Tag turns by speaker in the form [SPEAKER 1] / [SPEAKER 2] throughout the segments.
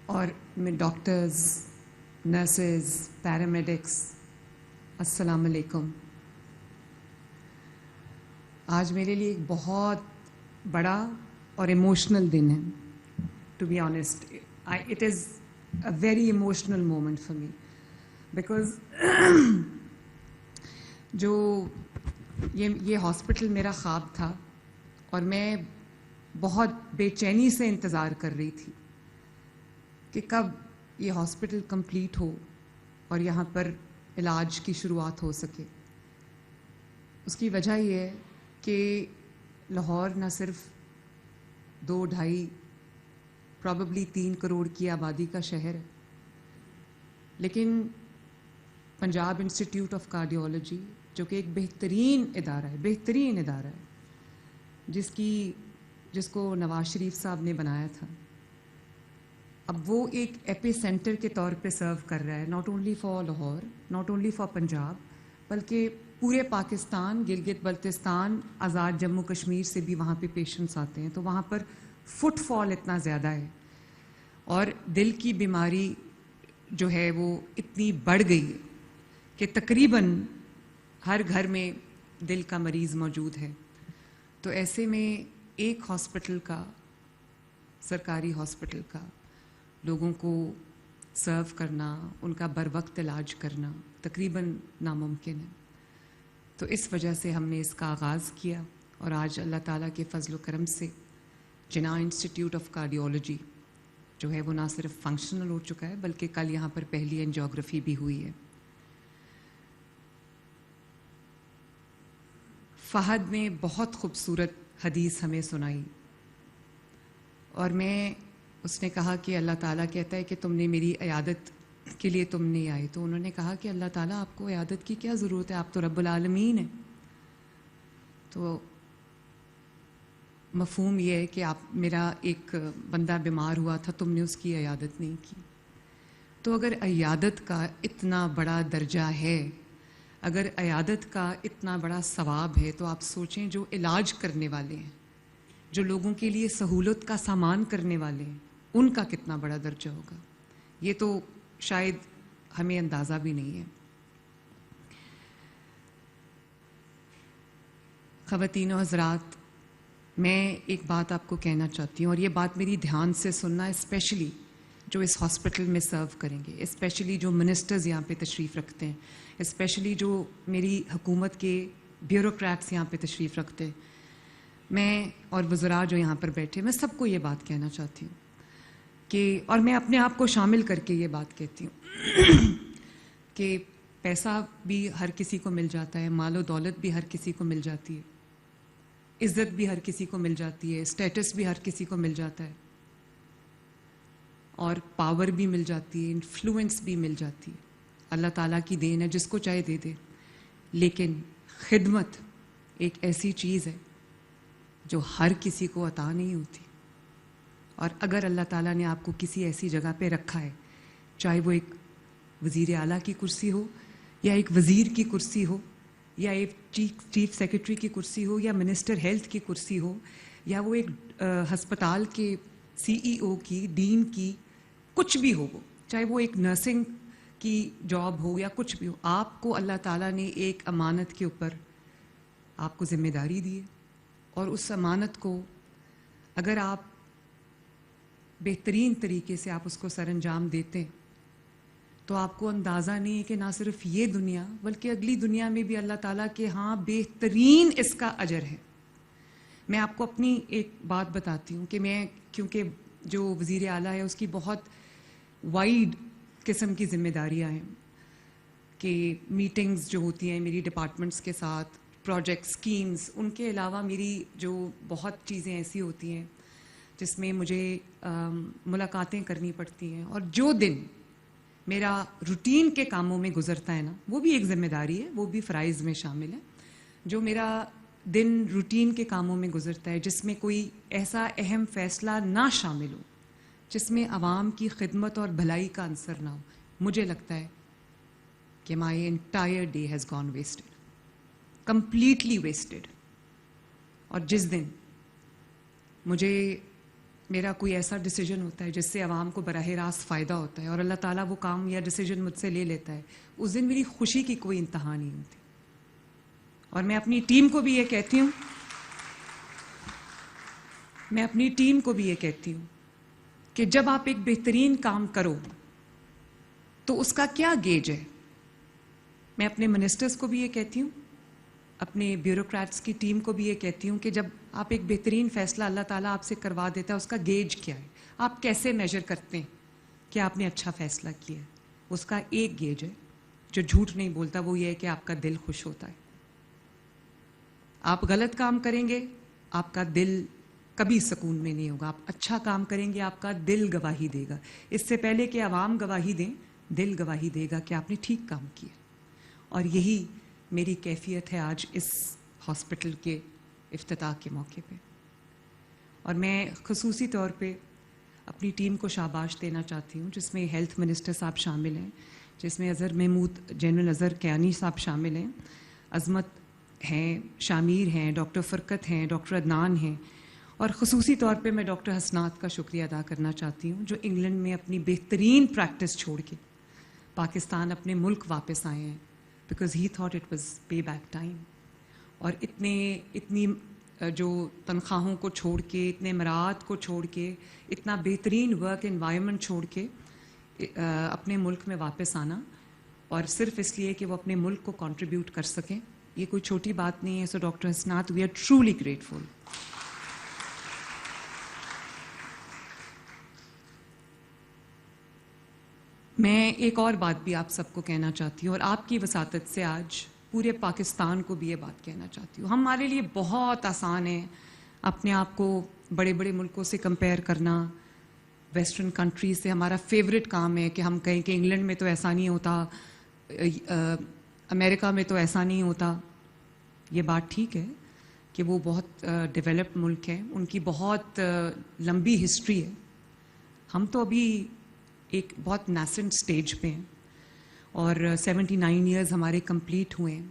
[SPEAKER 1] اور میں doctors, nurses, paramedics, السلام علیکم. آج میرے لیے ایک بہت بڑا اور ایموشنل دن ہے. To be honest it is a very emotional moment for me because جو یہ ہاسپٹل میرا خواب تھا اور میں بہت بے چینی سے انتظار کر رہی تھی کہ کب یہ ہاسپٹل کمپلیٹ ہو اور یہاں پر علاج کی شروعات ہو سکے. اس کی وجہ یہ ہے کہ لاہور نہ صرف 2-2.5 پرابیبلی 3 کروڑ کی آبادی کا شہر ہے، لیکن پنجاب انسٹیٹیوٹ آف کارڈیالوجی جو کہ ایک بہترین ادارہ ہے جس کو نواز شریف صاحب نے بنایا تھا، اب وہ ایک ایپی سینٹر کے طور پہ سرو کر رہا ہے، not only for Lahore, not only for Punjab, بلکہ پورے پاکستان، گلگت بلتستان، آزاد جموں کشمیر سے بھی وہاں پہ پیشنٹس آتے ہیں. تو وہاں پر فٹ فال اتنا زیادہ ہے اور دل کی بیماری جو ہے وہ اتنی بڑھ گئی ہے کہ تقریباً ہر گھر میں دل کا مریض موجود ہے. تو ایسے میں ایک ہاسپٹل کا، سرکاری ہاسپٹل کا، لوگوں کو سرو کرنا، ان کا بر وقت علاج کرنا تقریباً ناممکن ہے. تو اس وجہ سے ہم نے اس کا آغاز کیا اور آج اللہ تعالیٰ کے فضل و کرم سے جناح انسٹیٹیوٹ آف کارڈیالوجی جو ہے وہ نہ صرف فنکشنل ہو چکا ہے بلکہ کل یہاں پر پہلی اینجیوگرافی بھی ہوئی ہے. فہد نے بہت خوبصورت حدیث ہمیں سنائی اور اس نے کہا کہ اللہ تعالیٰ کہتا ہے کہ تم نے میری عیادت کے لیے تم نہیں آئے. تو انہوں نے کہا کہ اللہ تعالیٰ آپ کو عیادت کی کیا ضرورت ہے، آپ تو رب العالمین ہیں. تو مفہوم یہ ہے کہ میرا ایک بندہ بیمار ہوا تھا، تم نے اس کی عیادت نہیں کی. تو اگر عیادت کا اتنا بڑا درجہ ہے، اگر عیادت کا اتنا بڑا ثواب ہے، تو آپ سوچیں جو علاج کرنے والے ہیں، جو لوگوں کے لیے سہولت کا سامان کرنے والے ہیں، ان کا کتنا بڑا درجہ ہوگا. یہ تو شاید ہمیں اندازہ بھی نہیں ہے. خواتین و حضرات، میں ایک بات آپ کو کہنا چاہتی ہوں اور یہ بات میری دھیان سے سننا، اسپیشلی جو اس ہاسپٹل میں سرو کریں گے، اسپیشلی جو منسٹرز یہاں پہ تشریف رکھتے ہیں، اسپیشلی جو میری حکومت کے بیوروکریٹس یہاں پہ تشریف رکھتے ہیں، میں اور وزراء جو یہاں پر بیٹھے، میں سب کو یہ بات کہنا چاہتی ہوں اور میں اپنے آپ کو شامل کر کے یہ بات کہتی ہوں کہ پیسہ بھی ہر کسی کو مل جاتا ہے، مال و دولت بھی ہر کسی کو مل جاتی ہے، عزت بھی ہر کسی کو مل جاتی ہے، اسٹیٹس بھی ہر کسی کو مل جاتا ہے، اور پاور بھی مل جاتی ہے، انفلوئنس بھی مل جاتی ہے. اللہ تعالیٰ کی دین ہے، جس کو چاہے دے دے. لیکن خدمت ایک ایسی چیز ہے جو ہر کسی کو عطا نہیں ہوتی. اور اگر اللہ تعالیٰ نے آپ کو کسی ایسی جگہ پہ رکھا ہے، چاہے وہ ایک وزیر اعلیٰ کی کرسی ہو، یا ایک وزیر کی کرسی ہو، یا ایک چیف سیکرٹری کی کرسی ہو، یا منسٹر ہیلتھ کی کرسی ہو، یا وہ ایک ہسپتال کے CEO کی، ڈین کی، کچھ بھی ہو، وہ چاہے وہ ایک نرسنگ کی جاب ہو یا کچھ بھی ہو، آپ کو اللہ تعالیٰ نے ایک امانت کے اوپر آپ کو ذمہ داری دی ہے. اور اس امانت کو اگر آپ بہترین طریقے سے آپ اس کو سر انجام دیتے ہیں تو آپ کو اندازہ نہیں ہے کہ نہ صرف یہ دنیا بلکہ اگلی دنیا میں بھی اللہ تعالیٰ کے ہاں بہترین اس کا اجر ہے. میں آپ کو اپنی ایک بات بتاتی ہوں کہ کیونکہ جو وزیر اعلیٰ ہے اس کی بہت وائڈ قسم کی ذمہ داریاں ہیں کہ میٹنگز جو ہوتی ہیں میری ڈپارٹمنٹس کے ساتھ، پروجیکٹ اسکیمز، ان کے علاوہ میری جو بہت چیزیں ایسی ہوتی ہیں جس میں مجھے ملاقاتیں کرنی پڑتی ہیں. اور جو دن میرا روٹین کے کاموں میں گزرتا ہے نا، وہ بھی ایک ذمہ داری ہے، وہ بھی فرائض میں شامل ہے. جو میرا دن روٹین کے کاموں میں گزرتا ہے جس میں کوئی ایسا اہم فیصلہ نہ شامل ہو، جس میں عوام کی خدمت اور بھلائی کا عنصر نہ ہو، مجھے لگتا ہے کہ my entire day has gone wasted, completely wasted. اور جس دن مجھے میرا کوئی ایسا ڈیسیجن ہوتا ہے جس سے عوام کو براہ راست فائدہ ہوتا ہے اور اللہ تعالیٰ وہ کام یا ڈیسیجن مجھ سے لے لیتا ہے، اس دن میری خوشی کی کوئی انتہا نہیں ہوتی. اور میں اپنی ٹیم کو بھی یہ کہتی ہوں کہ جب آپ ایک بہترین کام کرو تو اس کا کیا گیج ہے. میں اپنے منسٹرز کو بھی یہ کہتی ہوں، اپنے بیوروکریٹس کی ٹیم کو بھی یہ کہتی ہوں کہ جب آپ ایک بہترین فیصلہ اللہ تعالیٰ آپ سے کروا دیتا ہے، اس کا گیج کیا ہے، آپ کیسے میجر کرتے ہیں کہ آپ نے اچھا فیصلہ کیا ہے. اس کا ایک گیج ہے جو جھوٹ نہیں بولتا، وہ یہ ہے کہ آپ کا دل خوش ہوتا ہے. آپ غلط کام کریں گے، آپ کا دل کبھی سکون میں نہیں ہوگا. آپ اچھا کام کریں گے، آپ کا دل گواہی دے گا. اس سے پہلے کہ عوام گواہی دیں، دل گواہی دے گا کہ آپ نے ٹھیک کام کیا. اور یہی میری کیفیت ہے آج اس ہاسپٹل کے افتتاح کے موقع پہ. اور میں خصوصی طور پہ اپنی ٹیم کو شاباش دینا چاہتی ہوں، جس میں ہیلتھ منسٹر صاحب شامل ہیں، جس میں اظہر محمود، جنرل اظہر کیانی صاحب شامل ہیں، عظمت ہیں، شامیر ہیں، ڈاکٹر فرقت ہیں، ڈاکٹر عدنان ہیں. اور خصوصی طور پہ میں ڈاکٹر حسنات کا شکریہ ادا کرنا چاہتی ہوں، جو انگلینڈ میں اپنی بہترین پریکٹس چھوڑ کے پاکستان اپنے ملک واپس آئے ہیں، because he thought it was pay back time. اور اتنی جو تنخواہوں کو چھوڑ کے، اتنے مراعات کو چھوڑ کے، اتنا بہترین ورک انوائرمنٹ چھوڑ کے اپنے ملک میں واپس آنا، اور صرف اس لیے کہ وہ اپنے ملک کو کنٹریبیوٹ کر سکیں، یہ کوئی چھوٹی بات نہیں ہے. سو doctor Hasanat, we are truly grateful. میں ایک اور بات بھی آپ سب کو کہنا چاہتی ہوں، اور آپ کی وساطت سے آج پورے پاکستان کو بھی یہ بات کہنا چاہتی ہوں. ہمارے لیے بہت آسان ہے اپنے آپ کو بڑے بڑے ملکوں سے کمپیئر کرنا، ویسٹرن کنٹریز سے. ہمارا فیوریٹ کام ہے کہ ہم کہیں کہ انگلینڈ میں تو ایسا نہیں ہوتا، امریکہ میں تو ایسا نہیں ہوتا. یہ بات ٹھیک ہے کہ وہ بہت ڈیولپڈ ملک ہے، ان کی بہت لمبی ہسٹری ہے. ہم تو ابھی ایک بہت نیسنٹ سٹیج پہ ہیں، اور 79 ایئرز ہمارے کمپلیٹ ہوئے ہیں.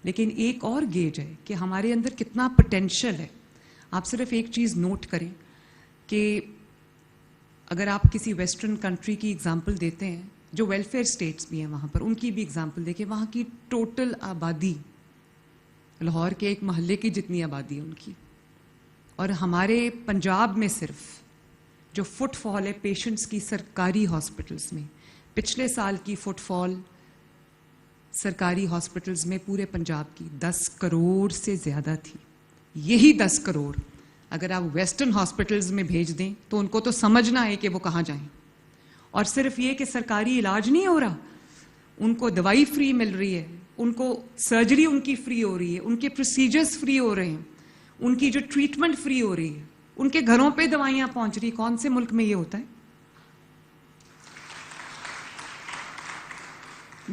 [SPEAKER 1] لیکن ایک اور گیج ہے کہ ہمارے اندر کتنا پوٹینشیل ہے. آپ صرف ایک چیز نوٹ کریں کہ اگر آپ کسی ویسٹرن کنٹری کی اگزامپل دیتے ہیں، جو ویلفیئر اسٹیٹس بھی ہیں وہاں پر، ان کی بھی اگزامپل دیکھیں. وہاں کی ٹوٹل آبادی لاہور کے ایک محلے کی جتنی آبادی ہے ان کی. اور ہمارے پنجاب میں صرف جو فٹ فال ہے پیشنٹس کی سرکاری ہاسپٹلز میں، پچھلے سال کی فٹ فال سرکاری ہاسپٹلز میں پورے پنجاب کی 10 کروڑ سے زیادہ تھی. یہی 10 کروڑ اگر آپ ویسٹرن ہاسپٹلز میں بھیج دیں تو ان کو تو سمجھنا ہے کہ وہ کہاں جائیں. اور صرف یہ کہ سرکاری علاج نہیں ہو رہا، ان کو دوائی فری مل رہی ہے، ان کو سرجری ان کی فری ہو رہی ہے، ان کے پروسیجرز فری ہو رہے ہیں، ان کی جو ٹریٹمنٹ فری ہو رہی ہے، ان کے گھروں پہ دوائیاں پہنچ رہی. کون سے ملک میں یہ ہوتا ہے؟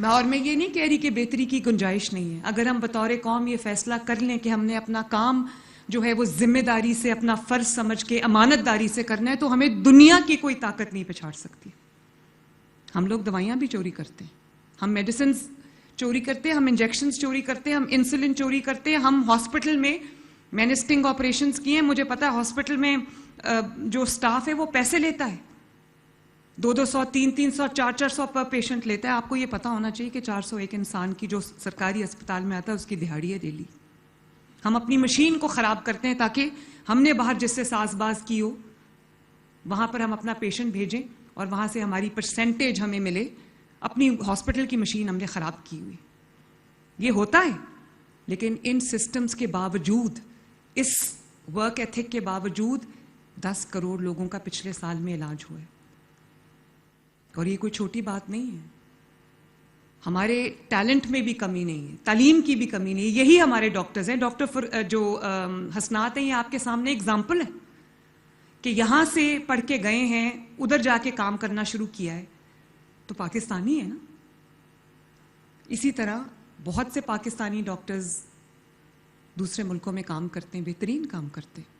[SPEAKER 1] اور میں یہ نہیں کہہ رہی کہ بہتری کی گنجائش نہیں ہے. اگر ہم بطور قوم یہ فیصلہ کر لیں کہ ہم نے اپنا کام جو ہے وہ ذمہ داری سے، اپنا فرض سمجھ کے، امانت داری سے کرنا ہے، تو ہمیں دنیا کی کوئی طاقت نہیں پچھاڑ سکتی. ہم لوگ دوائیاں بھی چوری کرتے ہیں، ہم میڈیسنز چوری کرتے ہیں، ہم انجیکشنز چوری کرتے ہیں، ہم انسولن چوری کرتے ہیں. ہم ہاسپٹل میں نے سٹنگ آپریشنز کیے ہیں، مجھے پتا ہے ہاسپٹل میں جو سٹاف ہے وہ پیسے لیتا ہے، 200 300 400 پر پیشنٹ لیتا ہے. آپ کو یہ پتا ہونا چاہیے کہ 401 انسان کی جو سرکاری اسپتال میں آتا ہے اس کی دہاڑی ہے ڈیلی. ہم اپنی مشین کو خراب کرتے ہیں تاکہ ہم نے باہر جس سے ساز باز کی ہو وہاں پر ہم اپنا پیشنٹ بھیجیں اور وہاں سے ہماری پرسنٹیج ہمیں ملے. اپنی ہاسپٹل کی مشین ہم نے خراب کی ہوئی. یہ ہوتا ہے، لیکن ان سسٹمز کے باوجود، اس ورک ایتھک کے باوجود 10 کروڑ لوگوں کا پچھلے سال میں علاج ہوا ہے. اور یہ کوئی چھوٹی بات نہیں ہے. ہمارے ٹیلنٹ میں بھی کمی نہیں ہے، تعلیم کی بھی کمی نہیں ہے. یہی ہمارے ڈاکٹرز ہیں. ڈاکٹر جو حسنات ہیں، یہ آپ کے سامنے اگزامپل ہے کہ یہاں سے پڑھ کے گئے ہیں، ادھر جا کے کام کرنا شروع کیا ہے، تو پاکستانی ہے نا. اسی طرح بہت سے پاکستانی ڈاکٹرز دوسرے ملکوں میں کام کرتے ہیں، بہترین کام کرتے ہیں،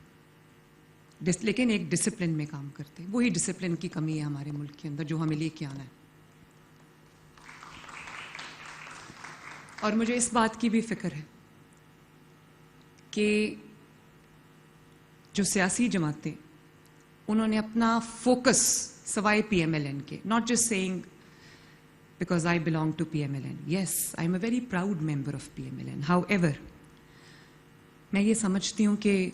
[SPEAKER 1] لیکن ایک ڈسپلن میں کام کرتے ہیں. وہی ڈسپلن کی کمی ہے ہمارے ملک کے اندر جو ہمیں لے کے آنا ہے. اور مجھے اس بات کی بھی فکر ہے کہ جو سیاسی جماعتیں انہوں نے اپنا فوکس سوائے PMLN کے, not just saying because I belong to PMLN. Yes, I'm a very proud member of PMLN. However, میں یہ سمجھتی ہوں کہ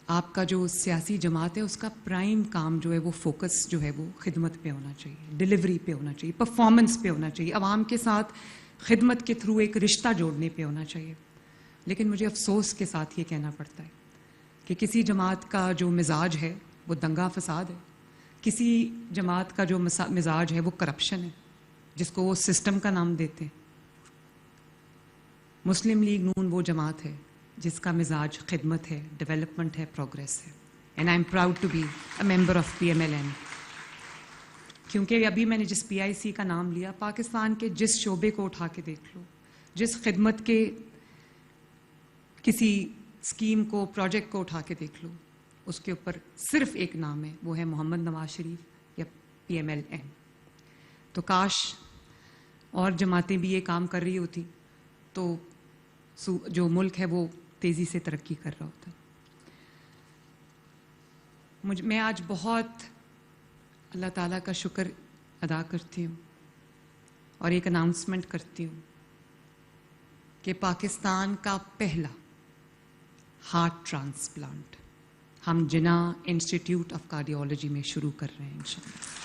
[SPEAKER 1] آپ کا جو سیاسی جماعت ہے اس کا پرائم کام جو ہے وہ فوکس جو ہے وہ خدمت پہ ہونا چاہیے, ڈلیوری پہ ہونا چاہیے, پرفارمنس پہ ہونا چاہیے, عوام کے ساتھ خدمت کے تھرو ایک رشتہ جوڑنے پہ ہونا چاہیے. لیکن مجھے افسوس کے ساتھ یہ کہنا پڑتا ہے کہ کسی جماعت کا جو مزاج ہے وہ دنگا فساد ہے, کسی جماعت کا جو مزاج ہے وہ کرپشن ہے, جس کو وہ سسٹم کا نام دیتے ہیں. مسلم لیگ نون وہ جماعت ہے جس کا مزاج خدمت ہے, ڈیولپمنٹ ہے, پروگریس ہے. And I am proud to be a member of PMLN. کیونکہ ابھی میں نے جس PIC کا نام لیا, پاکستان کے جس شعبے کو اٹھا کے دیکھ لو, جس خدمت کے کسی اسکیم کو, پروجیکٹ کو اٹھا کے دیکھ لو, اس کے اوپر صرف ایک نام ہے, وہ ہے محمد نواز شریف یا PMLN. تو کاش اور جماعتیں بھی یہ کام کر رہی ہوتی تو جو ملک ہے وہ تیزی سے ترقی کر رہا ہوتا. میں آج بہت اللہ تعالیٰ کا شکر ادا کرتی ہوں اور ایک اناؤنسمنٹ کرتی ہوں کہ پاکستان کا پہلا ہارٹ ٹرانسپلانٹ ہم جناح انسٹیٹیوٹ آف کارڈیالوجی میں شروع کر رہے ہیں انشاءاللہ.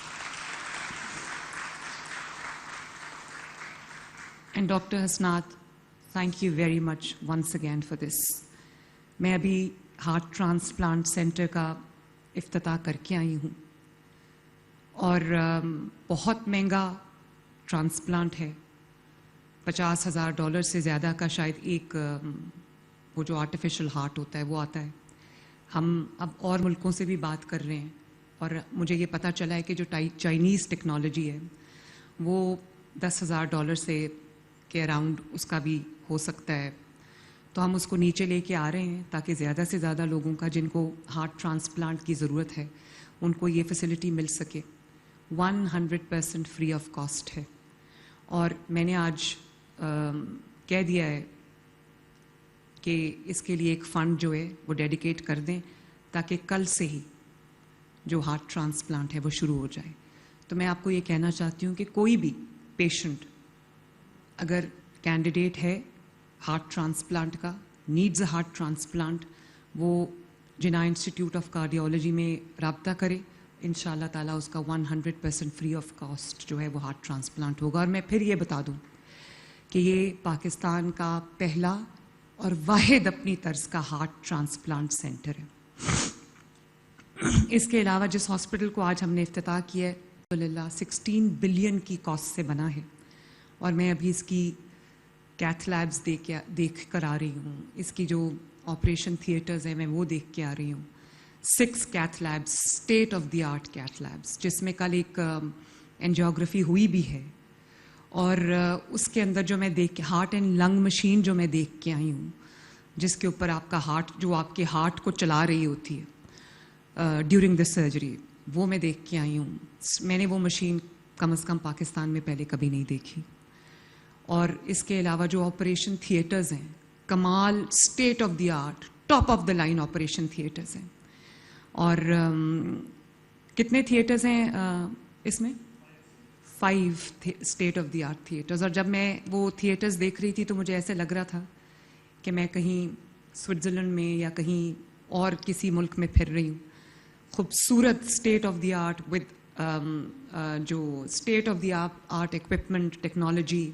[SPEAKER 1] And doctor Hasnat, thank you very much once again for this. میں ابھی ہارٹ ٹرانسپلانٹ سینٹر کا افتتاح کر کے آئی ہوں اور بہت مہنگا ٹرانسپلانٹ ہے, $50,000 سے زیادہ کا شاید ایک وہ جو آرٹیفیشل ہارٹ ہوتا ہے وہ آتا ہے. ہم اب اور ملکوں سے بھی بات کر رہے ہیں اور مجھے یہ پتہ چلا ہے کہ جو چائنیز ٹیکنالوجی ہے وہ $10,000 سے کے اراؤنڈ اس کا بھی ہو سکتا ہے. تو ہم اس کو نیچے لے کے آ رہے ہیں تاکہ زیادہ سے زیادہ لوگوں کا جن کو ہارٹ ٹرانسپلانٹ کی ضرورت ہے ان کو یہ فیسلٹی مل سکے. 100% فری آف کاسٹ ہے. اور میں نے آج کہہ دیا ہے کہ اس کے لیے ایک فنڈ جو ہے وہ ڈیڈیکیٹ کر دیں تاکہ کل سے ہی جو ہارٹ ٹرانسپلانٹ ہے وہ شروع ہو جائے. تو میں آپ کو یہ کہنا چاہتی ہوں کہ کوئی بھی پیشنٹ اگر کینڈیڈیٹ ہے ہارٹ ٹرانسپلانٹ کا, نیڈز اے ہارٹ ٹرانسپلانٹ, وہ جناح انسٹیٹیوٹ آف کارڈیالوجی میں رابطہ کرے. ان شاء اللہ تعالیٰ اس کا 100% فری آف کاسٹ جو ہے وہ ہارٹ ٹرانسپلانٹ ہوگا. اور میں پھر یہ بتا دوں کہ یہ پاکستان کا پہلا اور واحد اپنی طرز کا ہارٹ ٹرانسپلانٹ سینٹر ہے. اس کے علاوہ جس ہاسپٹل کو آج ہم نے افتتاح کیا ہے الحمدللہ 16 بلین کی کاسٹ سے بنا ہے اور میں ابھی اس کی کیتھ لیبز دیکھ کر آ رہی ہوں. اس کی جو آپریشن تھیٹرز ہیں میں وہ دیکھ کے آ رہی ہوں. 6 cath labs, state of the art cath labs, جس میں کل ایک اینجیوگرافی ہوئی بھی ہے. اور اس کے اندر جو میں ہارٹ اینڈ لنگ مشین جو میں دیکھ کے آئی ہوں, جس کے اوپر آپ کا ہارٹ جو آپ کے ہارٹ کو چلا رہی ہوتی ہے ڈیورنگ دا سرجری, وہ میں دیکھ کے آئی ہوں. میں نے وہ مشین کم از کم پاکستان میں پہلے کبھی نہیں دیکھی. اور اس کے علاوہ جو آپریشن تھیٹرز ہیں, کمال state of the art top of the line operation theatres ہیں. اور کتنے تھیٹرز ہیں اس میں؟ 5 state of the art theatres. اور جب میں وہ تھیٹرز دیکھ رہی تھی تو مجھے ایسے لگ رہا تھا کہ میں کہیں سوئٹزرلینڈ میں یا کہیں اور کسی ملک میں پھر رہی ہوں. خوبصورت state of the art with جو state of the art equipment, technology.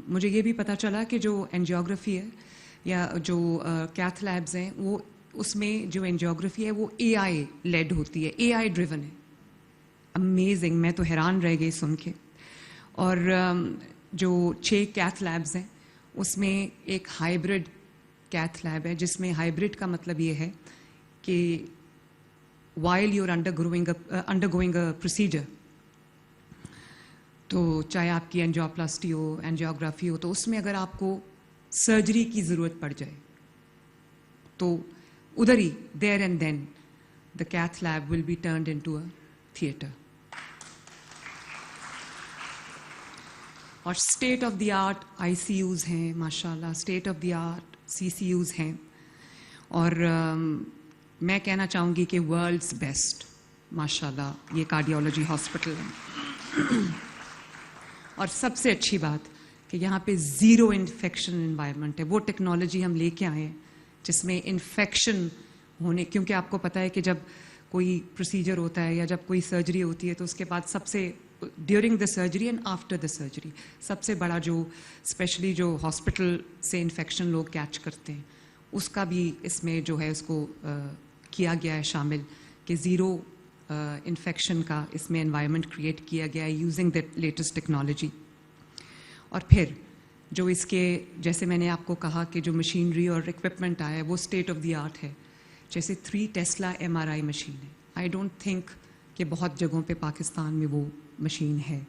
[SPEAKER 1] مجھے یہ بھی پتہ چلا کہ جو اینجیوگرافی ہے یا جو کیتھ لیبز ہیں وہ اس میں جو اینجیوگرافی ہے وہ AI لیڈ ہوتی ہے, AI ڈریون ہے. امیزنگ, میں تو حیران رہ گئی سن کے. اور جو 6 کیتھ لیبز ہیں اس میں ایک ہائیبرڈ کیتھ لیب ہے, جس میں ہائیبرڈ کا مطلب یہ ہے کہ while you're undergoing a procedure, تو چاہے آپ کی اینجیوپلاسٹی ہو, اینجیوگرافی ہو, تو اس میں اگر آپ کو سرجری کی ضرورت پڑ جائے تو ادھر ہی there and then the cath lab will be turned into a theatre. اور state of the art ICUs ہیں ماشاء اللہ, state of the art CCUs ہیں. اور میں کہنا چاہوں گی کہ ورلڈز بیسٹ ماشاء اللہ یہ کارڈیالوجی ہاسپٹل ہے. اور سب سے اچھی بات کہ یہاں پہ زیرو انفیکشن انوائرمنٹ ہے. وہ ٹیکنالوجی ہم لے کے آئے ہیں جس میں انفیکشن ہونے, کیونکہ آپ کو پتہ ہے کہ جب کوئی پروسیجر ہوتا ہے یا جب کوئی سرجری ہوتی ہے تو اس کے بعد سب سے during the surgery and after the surgery سب سے بڑا جو اسپیشلی جو ہاسپٹل سے انفیکشن لوگ کیچ کرتے ہیں اس کا بھی اس میں جو ہے اس کو کیا گیا ہے شامل کہ زیرو انفیکشن کا اس میں انوائرمنٹ کریٹ کیا گیا ہے یوزنگ دا لیٹسٹ ٹیکنالوجی. اور پھر جو اس کے جیسے میں نے آپ کو کہا کہ جو مشینری اور اکوپمنٹ آیا ہے وہ اسٹیٹ آف دی آرٹ ہے. جیسے 3 ٹیسلا MRI مشین ہے. آئی ڈونٹ تھنک کہ بہت جگہوں پہ پاکستان میں وہ مشین ہے.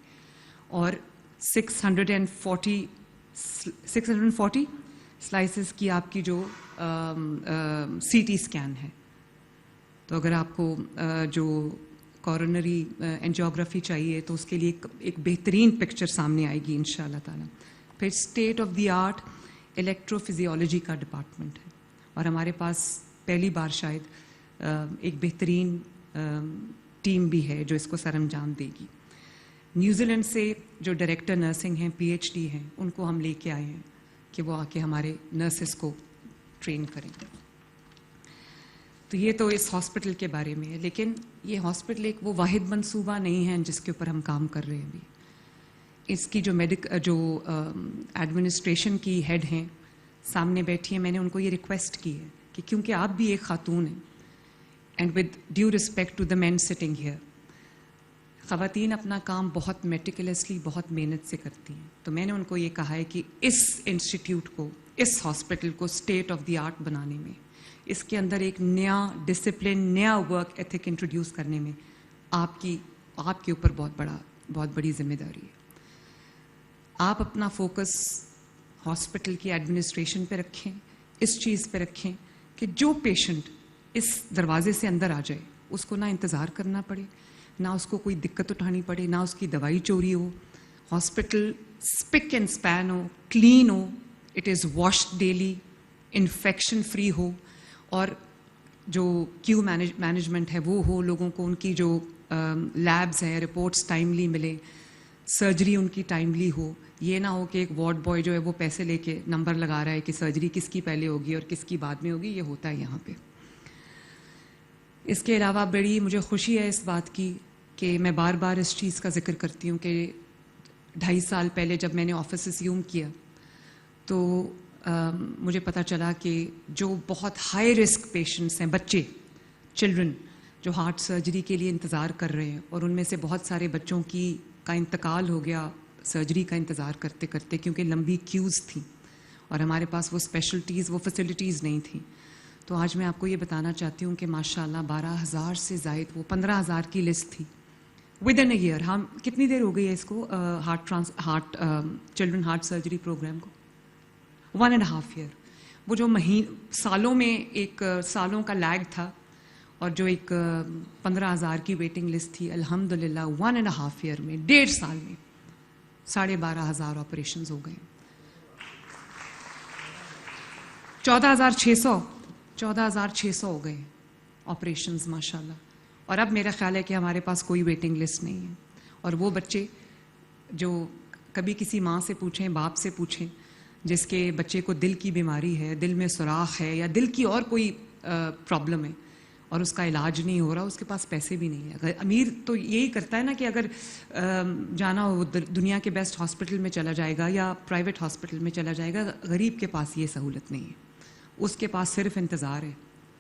[SPEAKER 1] اور 640 سلائسز کی آپ کی جو CT اسکین ہے. تو اگر آپ کو جو کورونری اینجیوگرافی چاہیے تو اس کے لیے ایک بہترین پکچر سامنے آئے گی انشاءاللہ تعالیٰ. پھر state of the art electro physiology کا ڈپارٹمنٹ ہے اور ہمارے پاس پہلی بار شاید ایک بہترین ٹیم بھی ہے جو اس کو سر انجام دے گی. نیوزی لینڈ سے جو ڈائریکٹر نرسنگ ہیں PhD ہیں ان کو ہم لے کے آئے ہیں کہ وہ آ کے ہمارے نرسز کو ٹرین کریں. تو یہ تو اس ہاسپٹل کے بارے میں ہے. لیکن یہ ہاسپٹل ایک وہ واحد منصوبہ نہیں ہے جس کے اوپر ہم کام کر رہے ہیں ابھی. اس کی جو ایڈمنسٹریشن کی ہیڈ ہیں سامنے بیٹھی ہیں, میں نے ان کو یہ ریکویسٹ کی ہے کہ کیونکہ آپ بھی ایک خاتون ہیں and with due respect to the men sitting here, خواتین اپنا کام بہت میٹیکولسلی بہت محنت سے کرتی ہیں. تو میں نے ان کو یہ کہا ہے کہ اس انسٹیٹیوٹ کو اس ہاسپٹل کو اسٹیٹ آف دی آرٹ بنانے میں, اس کے اندر ایک نیا ڈسپلن نیا ورک ایتھک انٹروڈیوس کرنے میں آپ کے اوپر بہت بڑی ذمہ داری ہے. آپ اپنا فوکس ہاسپٹل کی ایڈمنسٹریشن پہ رکھیں, اس چیز پہ رکھیں کہ جو پیشنٹ اس دروازے سے اندر آ جائے اس کو نہ انتظار کرنا پڑے, نہ اس کو کوئی دقت اٹھانی پڑے, نہ اس کی دوائی چوری ہو. ہاسپٹل اسپک اینڈ اسپین ہو, کلین ہو, it is washed daily, infection free ہو, اور جو کیو مینجمنٹ ہے وہ ہو, لوگوں کو ان کی جو لیبز ہیں رپورٹس ٹائملی ملے, سرجری ان کی ٹائملی ہو. یہ نہ ہو کہ ایک وارڈ بوائے جو ہے وہ پیسے لے کے نمبر لگا رہا ہے کہ سرجری کس کی پہلے ہوگی اور کس کی بعد میں ہوگی. یہ ہوتا ہے یہاں پہ. اس کے علاوہ بڑی مجھے خوشی ہے اس بات کی کہ میں بار بار اس چیز کا ذکر کرتی ہوں کہ 2.5 سال پہلے جب میں نے آفس اسیوم کیا تو مجھے پتہ چلا کہ جو بہت ہائی رسک پیشنٹس ہیں, بچے, چلڈرن جو ہارٹ سرجری کے لیے انتظار کر رہے ہیں, اور ان میں سے بہت سارے بچوں کا انتقال ہو گیا سرجری کا انتظار کرتے کرتے کیونکہ لمبی کیوز تھیں اور ہمارے پاس وہ اسپیشلٹیز وہ فیسلٹیز نہیں تھیں. تو آج میں آپ کو یہ بتانا چاہتی ہوں کہ ماشاءاللہ 12,000 سے زائد, وہ 15,000 کی لسٹ تھی ود ان اے ایئر. ہم کتنی دیر ہو گئی ہے اس کو چلڈرن ہارٹ سرجری پروگرام کو؟ 1.5 ایئر. وہ جو سالوں میں ایک سالوں کا لیگ تھا اور جو ایک 15,000 کی ویٹنگ لسٹ تھی, الحمدللہ 1.5 ایئر میں 1.5 سال میں 12,500 آپریشنز ہو گئے. 14,600 ہو گئے آپریشنز ماشاءاللہ. اور اب میرا خیال ہے کہ ہمارے پاس کوئی ویٹنگ لسٹ نہیں ہے. اور وہ بچے جو کبھی کسی ماں سے پوچھیں, باپ سے پوچھیں, جس کے بچے کو دل کی بیماری ہے, دل میں سوراخ ہے یا دل کی اور کوئی پرابلم ہے اور اس کا علاج نہیں ہو رہا, اس کے پاس پیسے بھی نہیں ہیں. اگر امیر تو یہی کرتا ہے نا کہ اگر جانا ہو دنیا کے بیسٹ ہاسپٹل میں چلا جائے گا یا پرائیویٹ ہاسپٹل میں چلا جائے گا. غریب کے پاس یہ سہولت نہیں ہے, اس کے پاس صرف انتظار ہے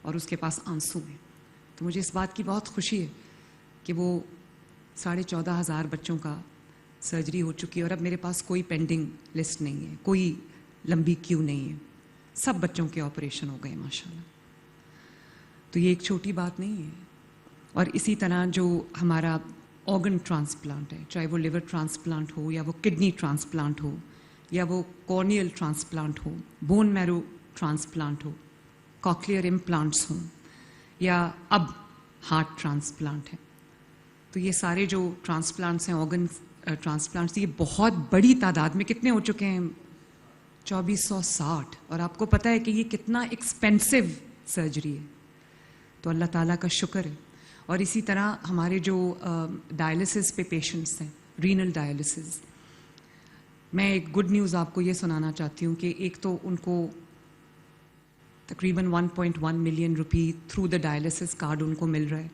[SPEAKER 1] اور اس کے پاس آنسو ہیں. تو مجھے اس بات کی بہت خوشی ہے کہ وہ 14,500 بچوں کا سرجری ہو چکی ہے اور اب میرے پاس کوئی پینڈنگ لسٹ نہیں ہے, کوئی لمبی کیو نہیں ہے, سب بچوں کے آپریشن ہو گئے ماشاءاللہ. تو یہ ایک چھوٹی بات نہیں ہے. اور اسی طرح جو ہمارا آرگن ٹرانسپلانٹ ہے, چاہے وہ لیور ٹرانسپلانٹ ہو یا وہ کڈنی ٹرانسپلانٹ ہو یا وہ کارنیل ٹرانسپلانٹ ہو, بون میرو ٹرانسپلانٹ ہو, کاکلیئر امپلانٹس ہوں یا اب ہارٹ ٹرانسپلانٹ ہے. تو یہ سارے جو ٹرانسپلانٹس ہیں, آرگن ٹرانسپلانٹس, یہ بہت بڑی تعداد میں کتنے ہو چکے ہیں, 2460. اور آپ کو پتہ ہے کہ یہ کتنا ایکسپینسو سرجری ہے. تو اللہ تعالیٰ کا شکر ہے. اور اسی طرح ہمارے جو ڈائلسس پہ پیشنٹس ہیں, رینل ڈائلسس, میں ایک گڈ نیوز آپ کو یہ سنانا چاہتی ہوں کہ ایک تو ان کو تقریباً 1.1 million rupee through the dialysis card ان کو مل رہا ہے.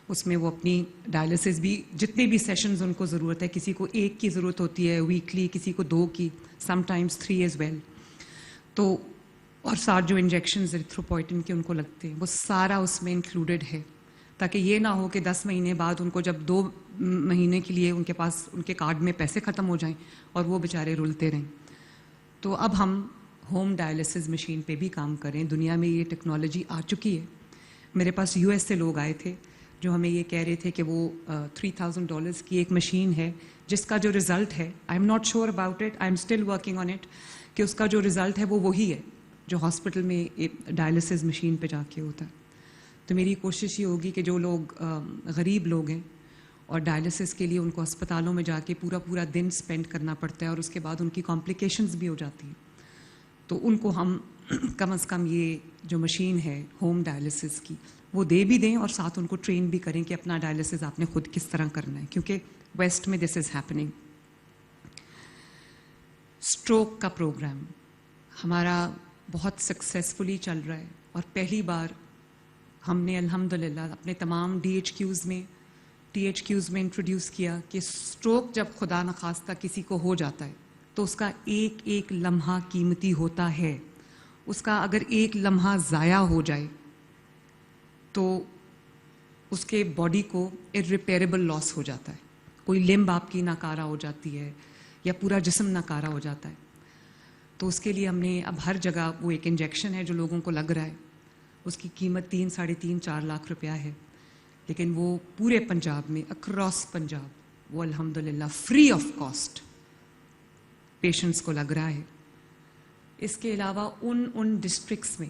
[SPEAKER 1] اس میں وہ اپنی ڈائلسس بھی جتنے بھی سیشنز ان کو ضرورت ہے, کسی کو 1 کی ضرورت ہوتی ہے ویکلی, کسی کو 2 کی, سم ٹائمز 3 ایز ویل, تو اور ساتھ جو انجیکشنز ایریتھروپوئٹن کے ان کو لگتے ہیں وہ سارا اس میں انکلوڈیڈ ہے, تاکہ یہ نہ ہو کہ 10 مہینے بعد ان کو جب 2 مہینے کے لیے ان کے پاس ان کے کارڈ میں پیسے ختم ہو جائیں اور وہ بیچارے رلتے رہیں. تو اب ہم ہوم ڈائلسس مشین پہ بھی کام کریں. دنیا میں یہ ٹیکنالوجی آ چکی ہے. میرے پاس US سے لوگ آئے تھے جو ہمیں یہ کہہ رہے تھے کہ وہ $3,000 کی ایک مشین ہے جس کا جو رزلٹ ہے, I am not sure about it, I am still working on it, کہ اس کا جو رزلٹ ہے وہ وہی ہے جو ہاسپٹل میں ڈائلسس مشین پہ جا کے ہوتا ہے. تو میری کوشش یہ ہوگی کہ جو لوگ غریب لوگ ہیں اور ڈائلسس کے لیے ان کو اسپتالوں میں جا کے پورا دن اسپینڈ کرنا پڑتا ہے اور اس کے بعد ان کی کمپلیکیشنز بھی ہو جاتی ہیں, تو ان کو ہم کم از کم یہ جو مشین ہے ہوم ڈائلسس کی وہ دے بھی دیں, اور ساتھ ان کو ٹرین بھی کریں کہ اپنا ڈائلسس آپ نے خود کس طرح کرنا ہے, کیونکہ ویسٹ میں دس از ہیپننگ. اسٹروک کا پروگرام ہمارا بہت سکسیزفلی چل رہا ہے, اور پہلی بار ہم نے الحمدللہ اپنے تمام DHQs میں THQs میں انٹروڈیوس کیا کہ اسٹروک جب خدا نخواستہ کسی کو ہو جاتا ہے تو اس کا ایک ایک لمحہ قیمتی ہوتا ہے. اس کا اگر ایک لمحہ ضائع ہو جائے تو اس کے باڈی کو irreparable لاس ہو جاتا ہے. کوئی لمب آپ کی ناکارہ ہو جاتی ہے یا پورا جسم ناکارہ ہو جاتا ہے. تو اس کے لیے ہم نے اب ہر جگہ وہ ایک انجیکشن ہے جو لوگوں کو لگ رہا ہے, اس کی قیمت 3 ساڑھے 3 4 لاکھ روپیہ ہے, لیکن وہ پورے پنجاب میں اکراس پنجاب وہ الحمدللہ فری آف کاسٹ پیشنٹس کو لگ رہا ہے. اس کے علاوہ ان ڈسٹرکٹس میں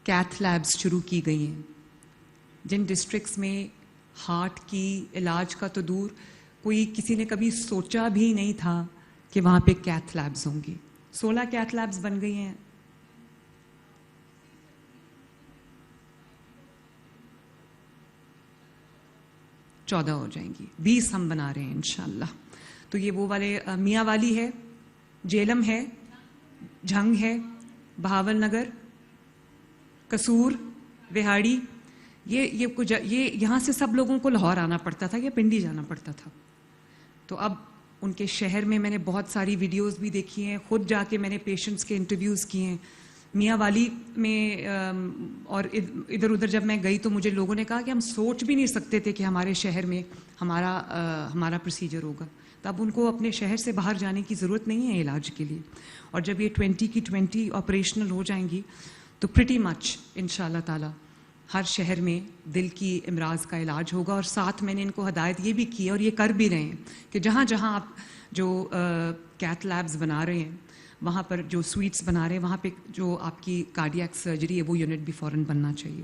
[SPEAKER 1] کیتھ لیبس شروع کی گئی ہیں جن ڈسٹرکٹس میں ہارٹ کی علاج کا تو دور, کوئی کسی نے کبھی سوچا بھی نہیں تھا کہ وہاں پہ کیتھ لیبس ہوں گی. 16 کیتھ لیبس بن گئی ہیں. چودہ ہو جائیں گی, 20 ہم بنا رہے ہیں انشاءاللہ. تو یہ وہ والے میاں والی ہے, جیلم ہے, جھنگ ہے, بہاول نگر, قصور, وہاڑی, یہ یہاں سے سب لوگوں کو لاہور آنا پڑتا تھا یا پنڈی جانا پڑتا تھا. تو اب ان کے شہر میں نے بہت ساری ویڈیوز بھی دیکھی ہیں, خود جا کے میں نے پیشنٹس کے انٹرویوز کیے ہیں. میاں والی میں اور ادھر ادھر جب میں گئی تو مجھے لوگوں نے کہا کہ ہم سوچ بھی نہیں سکتے تھے کہ ہمارے شہر میں ہمارا پروسیجر ہوگا. تو اب ان کو اپنے شہر سے باہر جانے کی ضرورت نہیں ہے علاج کے لیے. اور جب یہ 20 کی 20 آپریشنل ہو جائیں گی تو پریٹی مچ انشاءاللہ تعالی ہر شہر میں دل کی امراض کا علاج ہوگا. اور ساتھ میں نے ان کو ہدایت یہ بھی کی اور یہ کر بھی رہے ہیں کہ جہاں جہاں آپ جو کیتھ لیبز بنا رہے ہیں, وہاں پر جو سویٹس بنا رہے ہیں, وہاں پہ جو آپ کی کارڈیاک سرجری ہے وہ یونٹ بھی فوراً بننا چاہیے.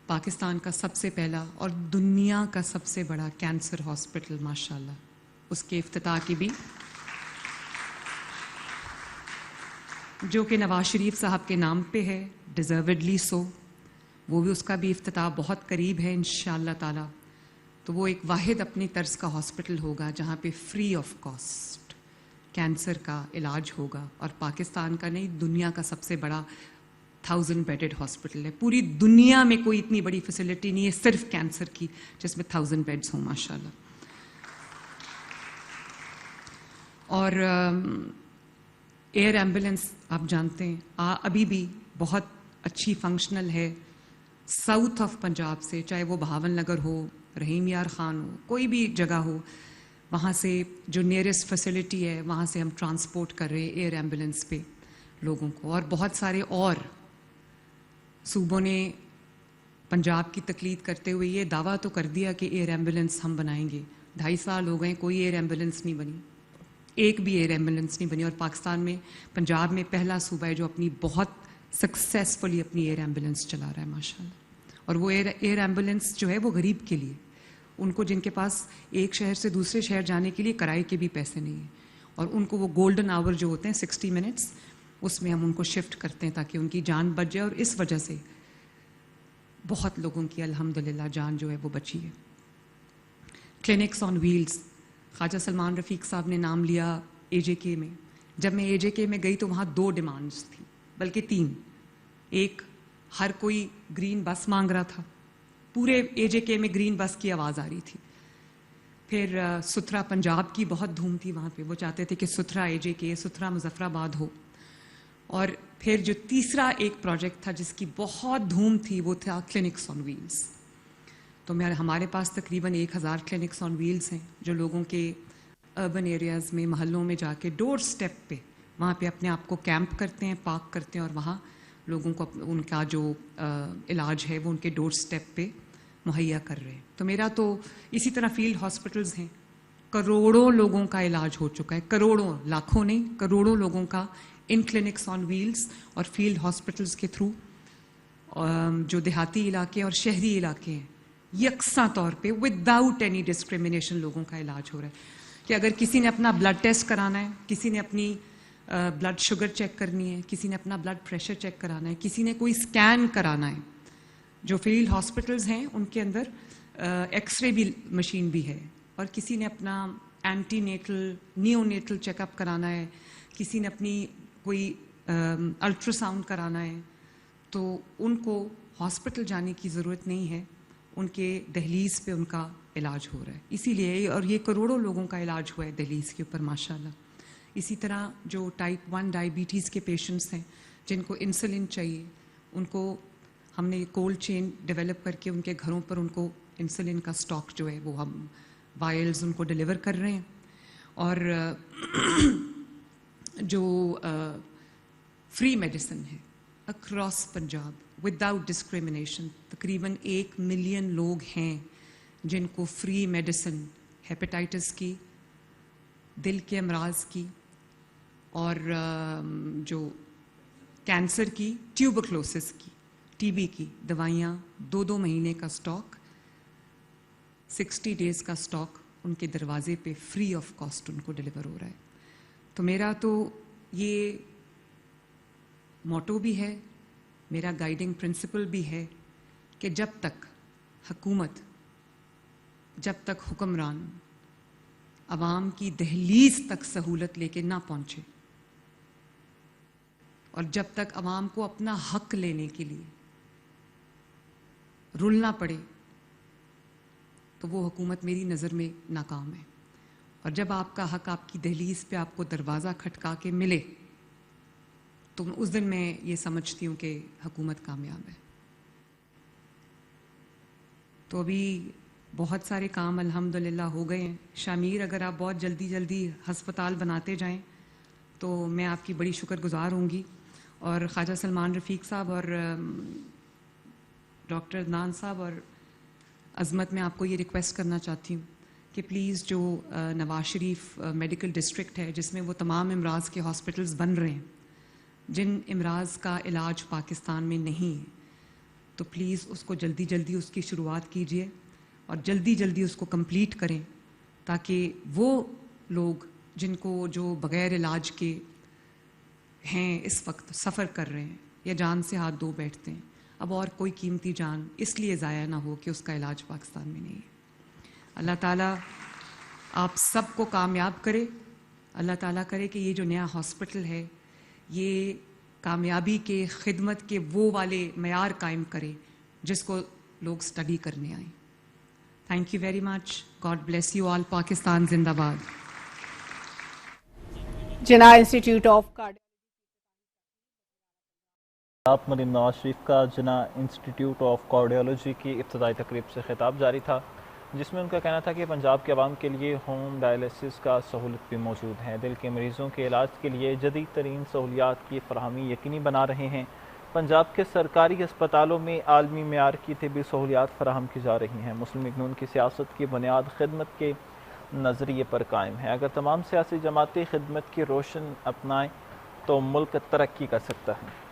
[SPEAKER 1] پاکستان کا سب سے پہلا اور دنیا کا سب سے بڑا کینسر ہاسپٹل ماشاءاللہ, اس کے افتتاح کی بھی جو کہ نواز شریف صاحب کے نام پہ ہے, ڈیزروڈلی سو, وہ بھی اس کا بھی افتتاح بہت قریب ہے انشاءاللہ تعالی. تو وہ ایک واحد اپنی طرز کا ہاسپٹل ہوگا جہاں پہ فری آف کاسٹ کینسر کا علاج ہوگا, اور پاکستان کا نہیں دنیا کا سب سے بڑا 1000 بیڈڈ ہاسپٹل ہے. پوری دنیا میں کوئی اتنی بڑی فیسلٹی نہیں ہے صرف کینسر کی جس میں 1000 بیڈز ہوں ماشاءاللہ. اور ایئر ایمبولینس آپ جانتے ہیں ابھی بھی بہت اچھی فنکشنل ہے. ساؤتھ آف پنجاب سے, چاہے وہ بہاول نگر ہو, رحیم یار خان ہو, کوئی بھی جگہ ہو, وہاں سے جو نیئرسٹ فیسلٹی ہے وہاں سے ہم ٹرانسپورٹ کر رہے ہیں ایئر ایمبولینس پہ لوگوں کو. اور بہت سارے اور صوبوں نے پنجاب کی تقلید کرتے ہوئے یہ دعویٰ تو کر دیا کہ ایئر ایمبولینس ہم بنائیں گے. 2.5 سال ہو گئے کوئی ایئر ایمبولینس نہیں بنی, ایک بھی ایئر ایمبولینس نہیں بنی. اور پاکستان میں پنجاب میں پہلا صوبہ ہے جو اپنی بہت سکسیسفلی اپنی ایئر ایمبولینس چلا رہا ہے ماشاءاللہ. اور وہ ایئر ایمبولینس جو ہے وہ غریب کے لیے, ان کو جن کے پاس ایک شہر سے دوسرے شہر جانے کے لیے کرائے کے بھی پیسے نہیں ہیں, اور ان کو وہ گولڈن آور جو ہوتے ہیں 60 منٹس, اس میں ہم ان کو شفٹ کرتے ہیں تاکہ ان کی جان بچ جائے. اور اس وجہ سے بہت لوگوں کی الحمدللہ جان جو ہے وہ بچی ہے. کلینکس آن ویلز، خواجہ سلمان رفیق صاحب نے نام لیا اے جے کے میں. جب میں اے جے کے میں گئی تو وہاں 2 ڈیمانڈز تھیں، بلکہ 3. ایک، ہر کوئی گرین بس مانگ رہا تھا، پورے اے جے کے میں گرین بس کی آواز آ رہی تھی. پھر ستھرا پنجاب کی بہت دھوم تھی وہاں پہ، وہ چاہتے تھے کہ ستھرا اے جے کے، ستھرا مظفر آباد ہو. اور پھر جو تیسرا ایک پروجیکٹ تھا جس کی بہت دھوم تھی وہ تھا کلینکس آن ویلز. تو ہمارے پاس تقریباً 1000 کلینکس آن ویلز ہیں جو لوگوں کے اربن ایریاز میں، محلوں میں جا کے ڈور سٹیپ پہ وہاں پہ اپنے آپ کو کیمپ کرتے ہیں، پارک کرتے ہیں، اور وہاں لوگوں کو ان کا جو علاج ہے وہ ان کے ڈور سٹیپ پہ مہیا کر رہے ہیں. تو میرا تو اسی طرح فیلڈ ہاسپٹلز ہیں، کروڑوں لوگوں کا علاج ہو چکا ہے، کروڑوں، لاکھوں نہیں، کروڑوں لوگوں کا ان کلینکس آن ویلز اور فیلڈ ہاسپٹلز کے تھرو. جو دیہاتی علاقے اور شہری علاقے ہیں یکساں طور پہ وداؤٹ اینی ڈسکریمنیشن لوگوں کا علاج ہو رہا ہے. کہ اگر کسی نے اپنا بلڈ ٹیسٹ کرانا ہے، کسی نے اپنی بلڈ شوگر چیک کرنی ہے، کسی نے اپنا بلڈ پریشر چیک کرانا ہے، کسی نے کوئی اسکین کرانا ہے، جو فیلڈ ہاسپٹلز ہیں ان کے اندر ایکس رے بھی مشین بھی ہے، اور کسی نے اپنا antenatal neonatal check up کرانا ہے، کسی نے اپنی کوئی الٹرا ساؤنڈ کرانا ہے، تو ان کو ہاسپٹل جانے کی ضرورت نہیں ہے، ان کے دہلیز پہ ان کا علاج ہو رہا ہے. اسی لیے، اور یہ کروڑوں لوگوں کا علاج ہوا ہے دہلیز کے اوپر ماشاءاللہ. اسی طرح جو ٹائپ 1 ڈائبٹیز کے پیشنٹس ہیں جن کو انسولین چاہیے، ان کو ہم نے کولڈ چین ڈیولپ کر کے ان کے گھروں پر ان کو انسولین کا سٹاک جو ہے وہ ہم وائلز ان کو ڈیلیور کر رہے ہیں. اور جو فری میڈیسن ہے اکراس پنجاب وداؤٹ ڈسکریمنیشن، تقریباً 1 ملین لوگ ہیں جن کو فری میڈیسن ہیپیٹائٹس کی، دل کے امراض کی، اور جو کینسر کی، ٹیوبرکلوسس کی، ٹی بی کی دوائیاں 2 مہینے کا سٹاک، 60 ڈیز کا سٹاک ان کے دروازے پہ فری آف کاسٹ ان کو ڈیلیور ہو رہا ہے. تو میرا تو یہ موٹو بھی ہے، میرا گائیڈنگ پرنسپل بھی ہے کہ جب تک حکومت، جب تک حکمران عوام کی دہلیز تک سہولت لے کے نہ پہنچے، اور جب تک عوام کو اپنا حق لینے کے لیے رلنا پڑے، تو وہ حکومت میری نظر میں ناکام ہے. اور جب آپ کا حق آپ کی دہلیز پہ آپ کو دروازہ کھٹکا کے ملے تو اس دن میں یہ سمجھتی ہوں کہ حکومت کامیاب ہے. تو ابھی بہت سارے کام الحمدللہ ہو گئے ہیں. شامیر، اگر آپ بہت جلدی ہسپتال بناتے جائیں تو میں آپ کی بڑی شکر گزار ہوں گی. اور خواجہ سلمان رفیق صاحب اور ڈاکٹر عدنان صاحب اور عظمت، میں آپ کو یہ ریکویسٹ کرنا چاہتی ہوں کہ پلیز جو نواز شریف میڈیکل ڈسٹرکٹ ہے جس میں وہ تمام امراض کے ہاسپٹلز بن رہے ہیں، جن امراض کا علاج پاکستان میں نہیں ہے، تو پلیز اس کو جلدی اس کی شروعات کیجیے اور جلدی اس کو کمپلیٹ کریں، تاکہ وہ لوگ جن کو جو بغیر علاج کے ہیں اس وقت سفر کر رہے ہیں یا جان سے ہاتھ دھو بیٹھتے ہیں، اب اور کوئی قیمتی جان اس لیے ضائع نہ ہو کہ اس کا علاج پاکستان میں نہیں ہے. اللہ تعالیٰ آپ سب کو کامیاب کرے. اللہ تعالیٰ کرے کہ یہ جو نیا ہاسپٹل ہے یہ کامیابی کے، خدمت کے وہ والے معیار قائم کرے جس کو لوگ سٹڈی کرنے آئیں. Thank you very much. God bless you all. Pakistan زندہ باد.
[SPEAKER 2] جناح انسٹیٹیوٹ آف
[SPEAKER 3] آپ مریم نواز شریف کا جناح انسٹیٹیوٹ آف کارڈیالوجی کی ابتدائی تقریب سے خطاب جاری تھا، جس میں ان کا کہنا تھا کہ پنجاب کے عوام کے لیے ہوم ڈائلیسس کا سہولت بھی موجود ہے. دل کے مریضوں کے علاج کے لیے جدید ترین سہولیات کی فراہمی یقینی بنا رہے ہیں. پنجاب کے سرکاری اسپتالوں میں عالمی معیار کی طبی سہولیات فراہم کی جا رہی ہیں. مسلم لیگ نون کی سیاست کی بنیاد خدمت کے نظریے پر قائم ہے. اگر تمام سیاسی جماعتیں خدمت کی روشن اپنائیں تو ملک ترقی کر سکتا ہے.